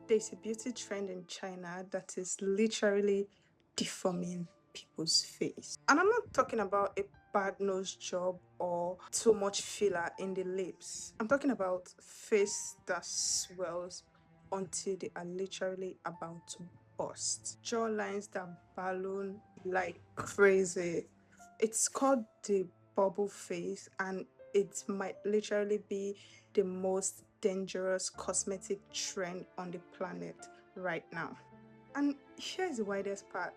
There's a beauty trend in China that is literally deforming people's face. And I'm not talking about a bad nose job or too much filler in the lips. I'm talking about face that swells until they are literally about to burst. Jawlines that balloon like crazy. It's called the bubble face, and it might literally be the most dangerous cosmetic trend on the planet right now. And here's the widest part.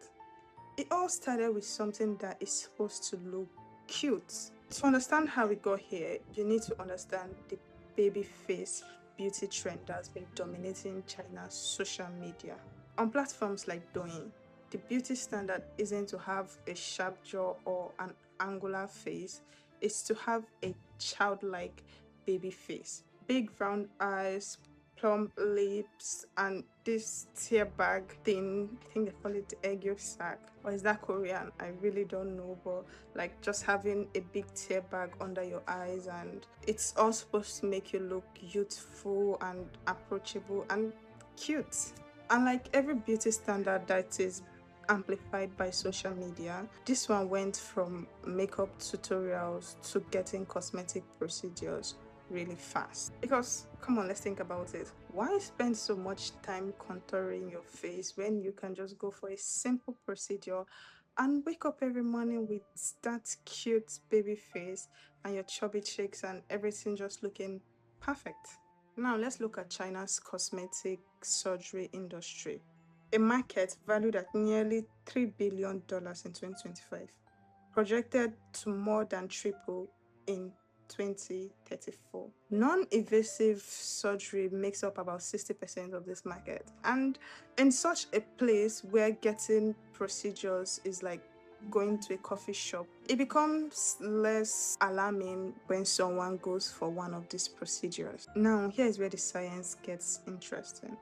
It all started with something that is supposed to look cute. To understand how we got here, you need to understand the baby face beauty trend that's been dominating China's social media. On platforms like Douyin, the beauty standard isn't to have a sharp jaw or an angular face, it's to have a childlike baby face. Big round eyes, plump lips, and this tear bag thing. I think they call it the egg yolk sack. Or is that Korean? I really don't know, but like just having a big tear bag under your eyes, and it's all supposed to make you look youthful and approachable and cute. Unlike every beauty standard that is amplified by social media, this one went from makeup tutorials to getting cosmetic procedures really fast. Because, come on, let's think about it. Why spend so much time contouring your face when you can just go for a simple procedure and wake up every morning with that cute baby face and your chubby cheeks and everything just looking perfect? Now let's look at China's cosmetic surgery industry, a market valued at nearly $3 billion in 2025, projected to more than triple in 2034. Non-invasive surgery makes up about 60% of this market. And in such a place where getting procedures is like going to a coffee shop, it becomes less alarming when someone goes for one of these procedures. Now, here's where the science gets interesting.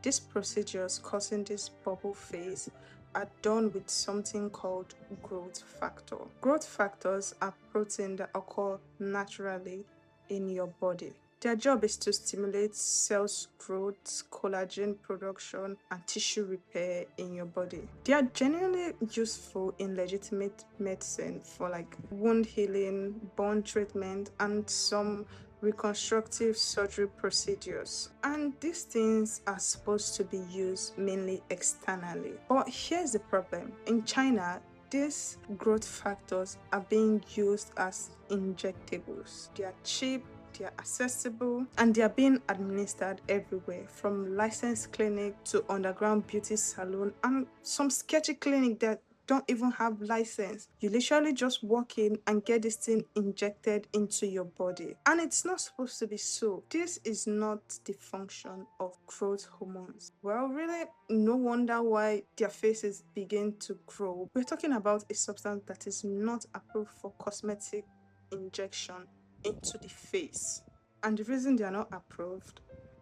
These procedures causing this bubble face are done with something called growth factor. Growth factors are proteins that occur naturally in your body. Their job is to stimulate cells growth, collagen production, and tissue repair in your body. They are genuinely useful in legitimate medicine for like wound healing, burn treatment, and some reconstructive surgery procedures. And these things are supposed to be used mainly externally. But here's the problem. In China, these growth factors are being used as injectables. They are cheap, they are accessible, and they are being administered everywhere, from licensed clinic to underground beauty salon and some sketchy clinic that don't even have license. You literally just walk in and get this thing injected into your body. And it's not supposed to be so. This is not the function of growth hormones. Well, really, no wonder why their faces begin to grow. We're talking about a substance that is not approved for cosmetic injection into the face. And the reason they are not approved,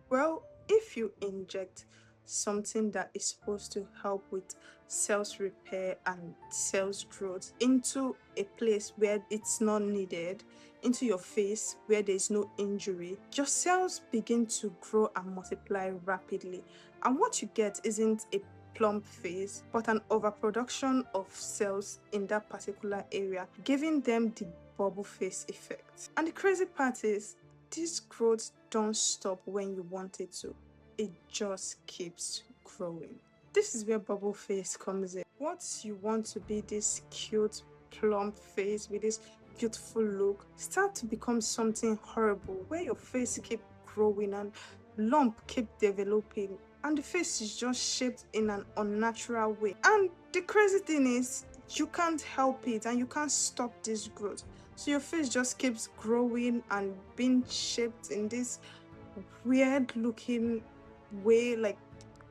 well, if you inject something that is supposed to help with cells repair and cells growth into a place where it's not needed, into your face where there's no injury, your cells begin to grow and multiply rapidly. And what you get isn't a plump face, but an overproduction of cells in that particular area, giving them the bubble face effect. And the crazy part is, these growths don't stop when you want it to. It just keeps growing. This is where bubble face comes in. Once you want to be this cute, plump face with this beautiful look, start to become something horrible where your face keep growing and lump keep developing, and the face is just shaped in an unnatural way. And the crazy thing is, you can't help it and you can't stop this growth. So your face just keeps growing and being shaped in this weird looking way, like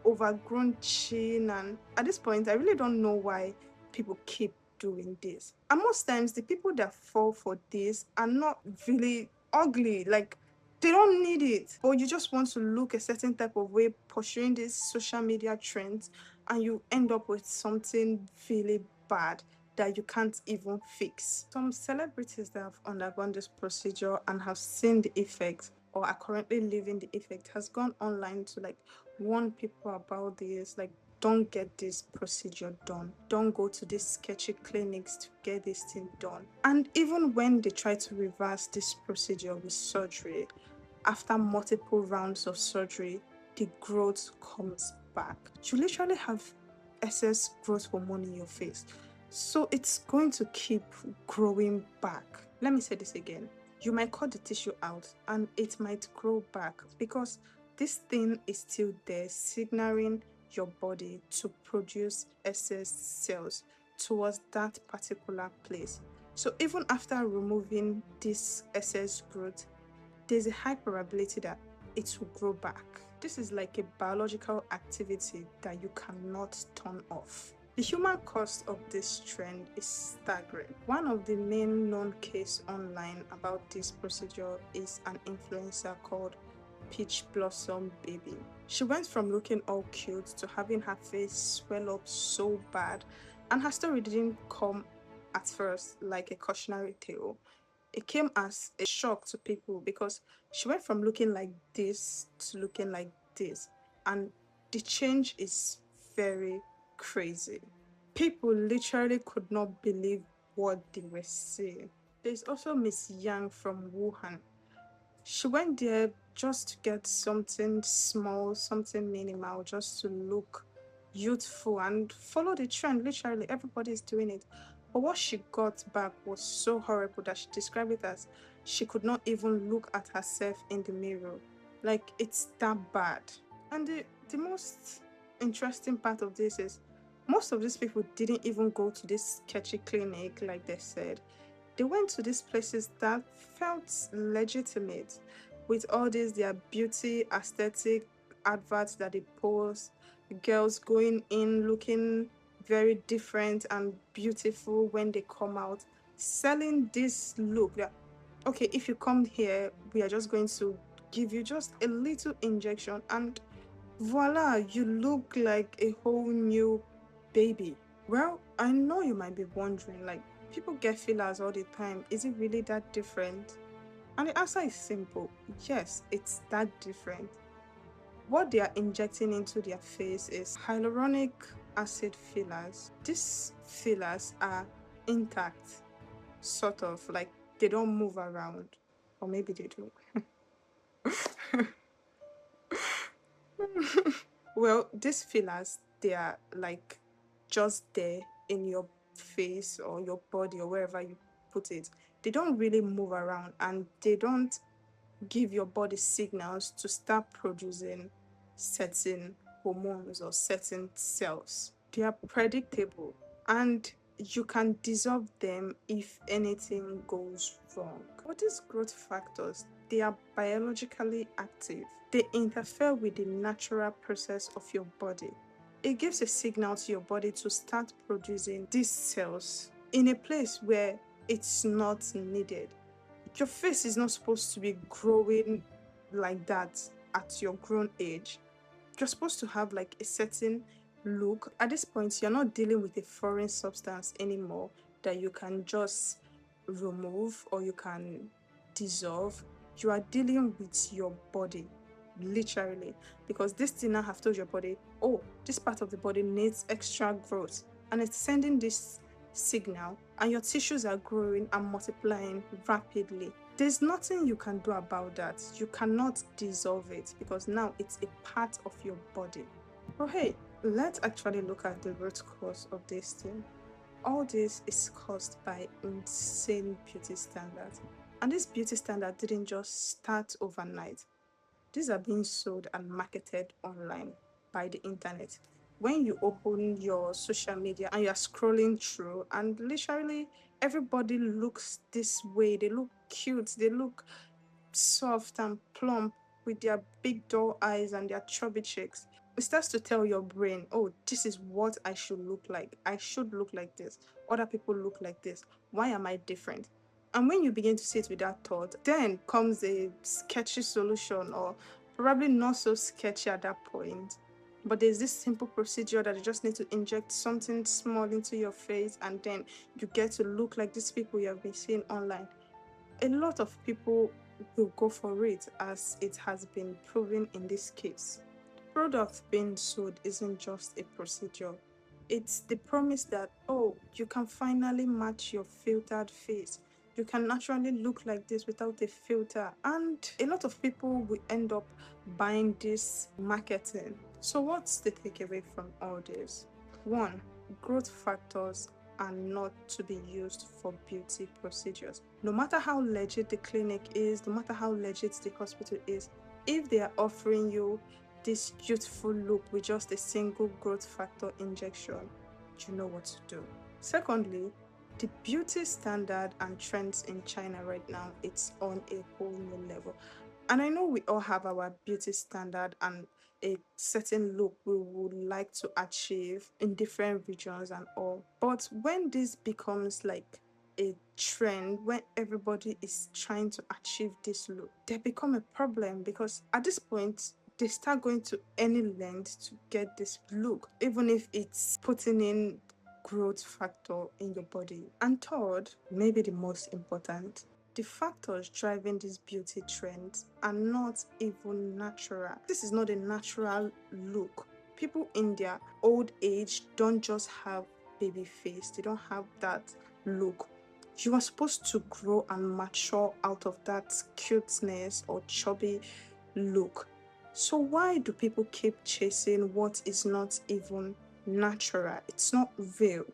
overgrown chin. And at this point, I really don't know why people keep doing this. And most times, the people that fall for this are not really ugly. Like, they don't need it, but you just want to look a certain type of way, pursuing these social media trends, and you end up with something really bad that you can't even fix. Some celebrities that have undergone this procedure and have seen the effect or are currently living the effect has gone online to like warn people about this, like, don't get this procedure done. Don't go to these sketchy clinics to get this thing done. And even when they try to reverse this procedure with surgery, after multiple rounds of surgery, the growth comes back. You literally have excess growth hormone in your face. So it's going to keep growing back. Let me say this again. You might cut the tissue out and it might grow back because this thing is still there, signaling your body to produce excess cells towards that particular place. So even after removing this excess growth, there's a high probability that it will grow back. This is like a biological activity that you cannot turn off. The human cost of this trend is staggering. One of the main known cases online about this procedure is an influencer called Peach Blossom Baby. She went from looking all cute to having her face swell up so bad, and her story didn't come at first like a cautionary tale. It came as a shock to people because she went from looking like this to looking like this, and the change is very crazy. People literally could not believe what they were seeing. There's also Miss Yang from Wuhan. She went there just to get something small, something minimal, just to look youthful and follow the trend. Literally, everybody is doing it. But what she got back was so horrible that she described it as she could not even look at herself in the mirror. Like, it's that bad. And the most interesting part of this is most of these people didn't even go to this sketchy clinic, like they said. They went to these places that felt legitimate, with all these their beauty aesthetic adverts that they post, girls going in looking very different and beautiful when they come out, selling this look that, okay, if you come here, we are just going to give you just a little injection and voila, you look like a whole new baby. Well, I know you might be wondering, like, people get fillers all the time. Is it really that different? And the answer is simple. Yes, it's that different. What they are injecting into their face is hyaluronic acid fillers. These fillers are intact, sort of, like they don't move around. Or maybe they do. Well, these fillers, they are like just there in your face or your body or wherever you put it. They don't really move around and they don't give your body signals to start producing certain hormones or certain cells. They are predictable and you can dissolve them if anything goes wrong. But these growth factors, they are biologically active. They interfere with the natural process of your body. It gives a signal to your body to start producing these cells in a place where it's not needed. Your face is not supposed to be growing like that at your grown age. You're supposed to have like a certain look. At this point, you're not dealing with a foreign substance anymore that you can just remove or you can dissolve. You are dealing with your body, literally, because this thing now have told your body, oh, this part of the body needs extra growth, and it's sending this signal, and your tissues are growing and multiplying rapidly. There's nothing you can do about that. You cannot dissolve it because now it's a part of your body. Oh, hey, let's actually look at the root cause of this thing. All this is caused by insane beauty standards. And this beauty standard didn't just start overnight. These are being sold and marketed online by the internet. When you open your social media and you're scrolling through, and literally everybody looks this way, they look cute, they look soft and plump with their big doll eyes and their chubby cheeks. It starts to tell your brain, oh, this is what I should look like. I should look like this. Other people look like this. Why am I different? And when you begin to sit with that thought, then comes a sketchy solution, or probably not so sketchy at that point. But there's this simple procedure that you just need to inject something small into your face, and then you get to look like these people you have been seeing online. A lot of people will go for it, as it has been proven in this case. product being sold isn't just a procedure. It's the promise that, oh, you can finally match your filtered face. You can naturally look like this without a filter. And a lot of people will end up buying this marketing. So, what's the takeaway from all this? One, growth factors are not to be used for beauty procedures. No matter how legit the clinic is, no matter how legit the hospital is, if they are offering you this youthful look with just a single growth factor injection, you know what to do. Secondly, the beauty standard and trends in China right now, it's on a whole new level. And I know we all have our beauty standard and a certain look we would like to achieve in different regions and all. But when this becomes like a trend, when everybody is trying to achieve this look, they become a problem because at this point, they start going to any length to get this look, even if it's putting in growth factor in your body. And third, maybe the most important, the factors driving these beauty trends are not even natural. This is not a natural look. People in their old age don't just have baby face, they don't have that look. You are supposed to grow and mature out of that cuteness or chubby look. So why do people keep chasing what is not even natural? It's not real.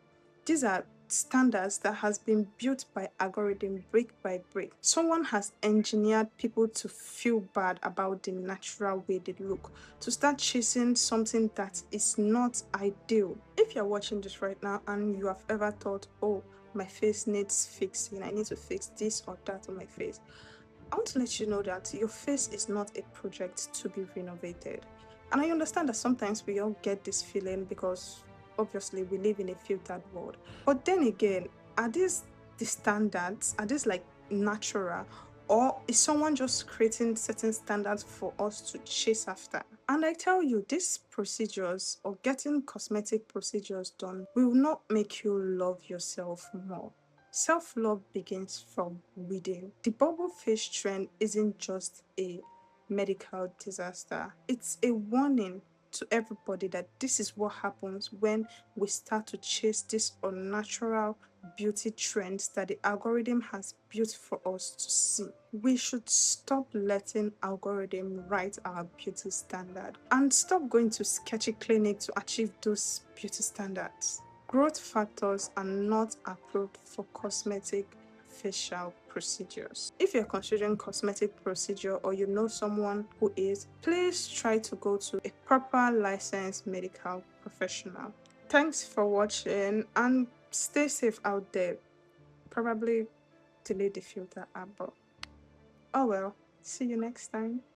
These are standards that has been built by algorithm brick by brick. Someone has engineered people to feel bad about the natural way they look, to start chasing something that is not ideal. If you're watching this right now and you have ever thought, oh, my face needs fixing, I need to fix this or that on my face, I want to let you know that your face is not a project to be renovated. And I understand that sometimes we all get this feeling because obviously we live in a filtered world. But then again, are these the standards? Are these like natural? Or is someone just creating certain standards for us to chase after? And I tell you, these procedures or getting cosmetic procedures done will not make you love yourself more. Self-love begins from within. The bubble face trend isn't just a medical disaster. It's a warning to everybody that this is what happens when we start to chase these unnatural beauty trends that the algorithm has built for us to see. We should stop letting algorithm write our beauty standard and stop going to sketchy clinic to achieve those beauty standards. Growth factors are not approved for cosmetic facial procedures. If you're considering cosmetic procedure or you know someone who is, please try to go to a proper licensed medical professional. Thanks for watching and stay safe out there. Probably delete the filter app, but oh well. See you next time.